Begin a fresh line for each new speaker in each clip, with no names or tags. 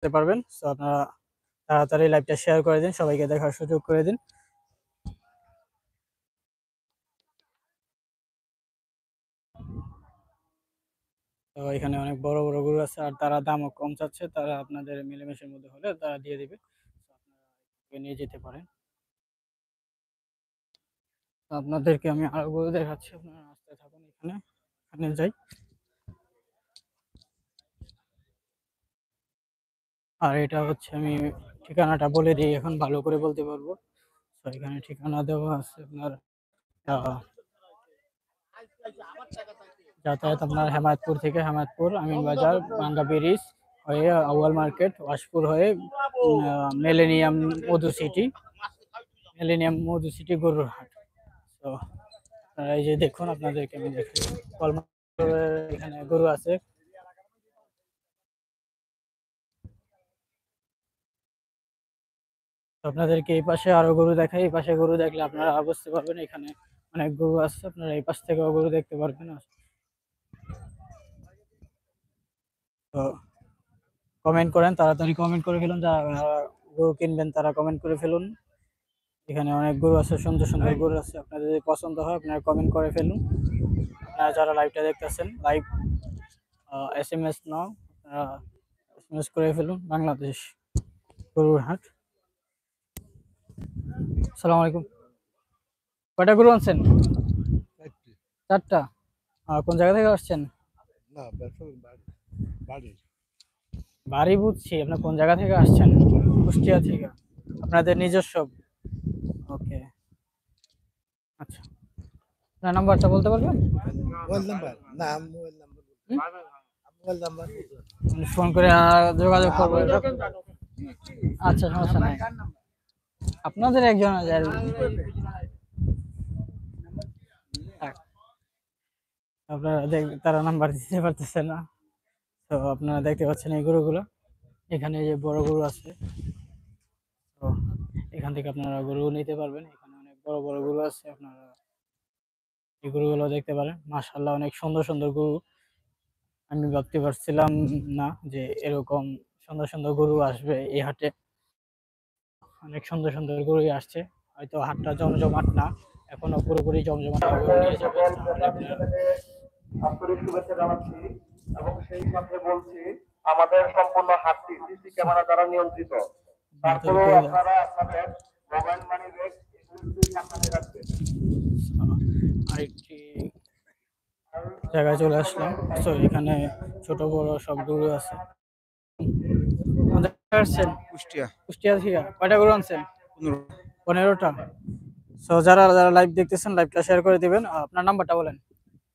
করতে পারবেন। সো আপনারা তাড়াতাড়ি লাইভটা শেয়ার করে দিন, সবাইকে দেখার সুযোগ করে দিন। তো এখানে অনেক বড় বড় গরু আছে, আর তারা দামও কম চাচ্ছে, তারা আপনাদের মিলেমিশের মধ্যে হলে তারা দিয়ে দিবে, তো আপনারা নিয়ে যেতে পারেন। তো আপনাদেরকে আমি আরো গরু দেখাচ্ছি, আপনারা আসতে থাকুন। এখানে এখানে যাই। আর এটা হচ্ছে, আমি ঠিকানাটা বলে দিই, এখন ভালো করে বলতে পারবো। তো এখানে ঠিকানা দেওয়া আছে আপনার, আহ, যাতায়াত আপনার হেমায়তপুর থেকে, হেমায়তপুর আমিনবাজার বাঙ্গা ব্রিজ হয়ে আউয়াল মার্কেট, ওয়াশপুর হয়ে মিলেনিয়াম মধু সিটি, মিলেনিয়াম মধু সিটি গরুর হাট। তো এই যে দেখুন, আপনাদেরকে আমি দেখাই, এখানে গরু আছে। তো আপনাদেরকে এই পাশে আরো গরু দেখাই, এই পাশে গরু দেখলে আপনারা বুঝতে পারবেন এখানে অনেক গরু আছে, আপনারা এই পাশ থেকেও গরু দেখতে পারবেন। তো কমেন্ট করেন, তাড়াতাড়ি কমেন্ট করে ফেলুন, যারা গরু কিনবেন তারা কমেন্ট করে ফেলুন। এখানে অনেক গরু আছে, সুন্দর সুন্দর গরু আছে, আপনাদের যদি পছন্দ হয় আপনারা কমেন্ট করে ফেলুন। আপনারা যারা লাইভটা দেখতেছেন, লাইভ SMS নাও, আপনারা SMS করে ফেলুন। বাংলাদেশ গরুর হাট। আসসালামু আলাইকুম। কয়টা গরু আনছেন? চারটা। কোন জায়গা থেকে আসছেন? বাড়ি বুঝছি, আপনার কোন জায়গা থেকে আসছেন? কুষ্টিয়া থেকে। আপনাদের নিজস্ব? ওকে, আচ্ছা। আপনার নাম্বারটা বলতে পারবেন?
মোবাইল নাম্বার না, mobile number mobile number
phone করে যোগাযোগ করবো। আচ্ছা, সমস্যা নাই। আপনাদের একজন আছে আর থাক। আপনারা তারা নাম্বার দিতে পারতেছে না। তো আপনারা দেখতে পাচ্ছেন এই গরুগুলো, এখানে যে বড় গরু আছে, তো এখান থেকে আপনারা গরু নিতে পারবেন। এখানে অনেক বড় বড় গরু আছে, আপনারা এই গরুগুলো দেখতে পারেন। মাশাআল্লাহ, অনেক সুন্দর সুন্দর গরু। আমি ভাবতে পারছিলাম না যে এরকম সুন্দর সুন্দর গরু আসবে এই হাটে। অনেক সুন্দর সুন্দর গরুই আসছে। হয়তো হাটটা জমজমাট না, এখনো পুরোপুরি জমজমাট হবে, নিয়ে যাবে তাহলে আপনার।
আন্তরিক শুভেচ্ছা জানাচ্ছি এবং সেই সাথে বলছি আমাদের সম্পূর্ণ হাটটি সিসি ক্যামেরা দ্বারা নিয়ন্ত্রিত। তারপরেও আপনারা আপনাদের মোবাইল মানি ব্যাগ এগুলো সাবধানে রাখবেন।
আরেকটি জায়গায় চলে আসলাম। তো এখানে ছোট বড় সব গরু আছে। আসছেন
কুষ্টিয়া
কুষ্টিয়া থেকে? কয়টা গরু আনছেন? 15টা। সো যারা যারা লাইভ দেখতেছেন, লাইভটা শেয়ার করে দিবেন। আপনার নাম্বারটা বলেন।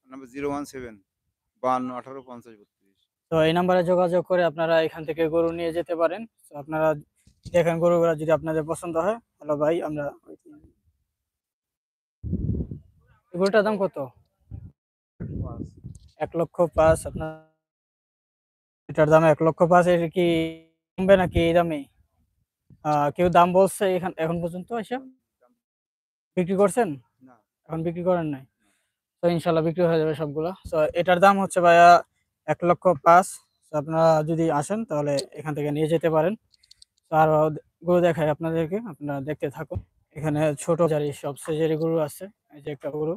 নাম্বার 017 52 18 50 32।
তো এই নাম্বারে যোগাযোগ করে আপনারা এখান থেকে গরু নিয়ে যেতে পারেন। তো আপনারা দেখেন গরুগুলো যদি আপনাদের পছন্দ হয়। হ্যালো ভাই, আমরা গরুটার দাম কত? 1,05,000। আপনার এটার দাম 1,05,000। এর কি কমবে নাকি এই দামে? কেউ দাম বলছে এখন পর্যন্ত এসে বিক্রি করছেন?
না,
এখন বিক্রি করেন নাই? তো ইনশাল্লাহ বিক্রি হয়ে যাবে সবগুলো। তো এটার দাম হচ্ছে ভাইয়া 1,05,000। তো আপনারা যদি আসেন তাহলে এখান থেকে নিয়ে যেতে পারেন। তো আরো গরু দেখাই আপনাদেরকে, আপনারা দেখতে থাকুন। এখানে ছোট জারি সব সাইজের গরু আছে। এই যে একটা গরু।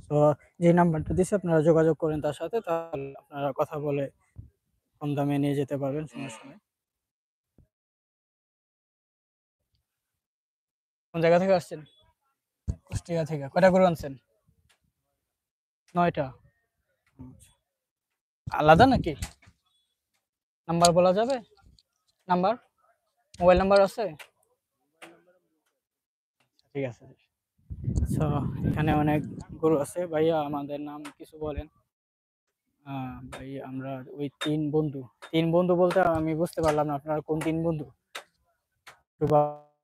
তো যে নাম্বারটা দিচ্ছে আপনারা যোগাযোগ করেন তার সাথে, তাহলে আপনারা কথা বলে কম দামে নিয়ে যেতে পারবেন, সমস্যা নেই। কোন জায়গা থেকে আসছেন? কুষ্টিয়া থেকে। কয়টা গরু আনছেন? 9টা। আলাদা নাকি? নাম্বার বলা যাবে? নাম্বার, মোবাইল নাম্বার আছে? ঠিক আছে। তো এখানে অনেক গরু আছে। ভাইয়া আমাদের নাম কিছু বলেন। ভাই আমরা ওই তিন বন্ধু। তিন বন্ধু বলতে আমি বুঝতে পারলাম না আপনারা কোন তিন বন্ধু। একটু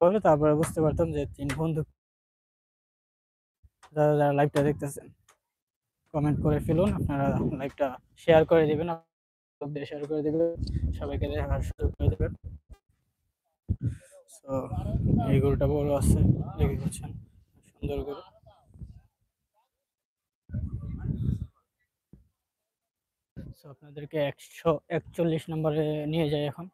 বলে তারপরে বুঝতে পারতাম যে তিন বন্ধু। যারা যারা লাইভটা দেখতেছেন কমেন্ট করে ফেলুন, আপনারা লাইভটা শেয়ার করে দিবেন, শেয়ার করে দিবেন, সবাইকে দেখার সুযোগ করে দেবেন। তো এই গরুটা বড় আছে, দেখে পাচ্ছেন, সুন্দর গরু। আপনাদেরকে 141 নম্বরে নিয়ে যাই এখন।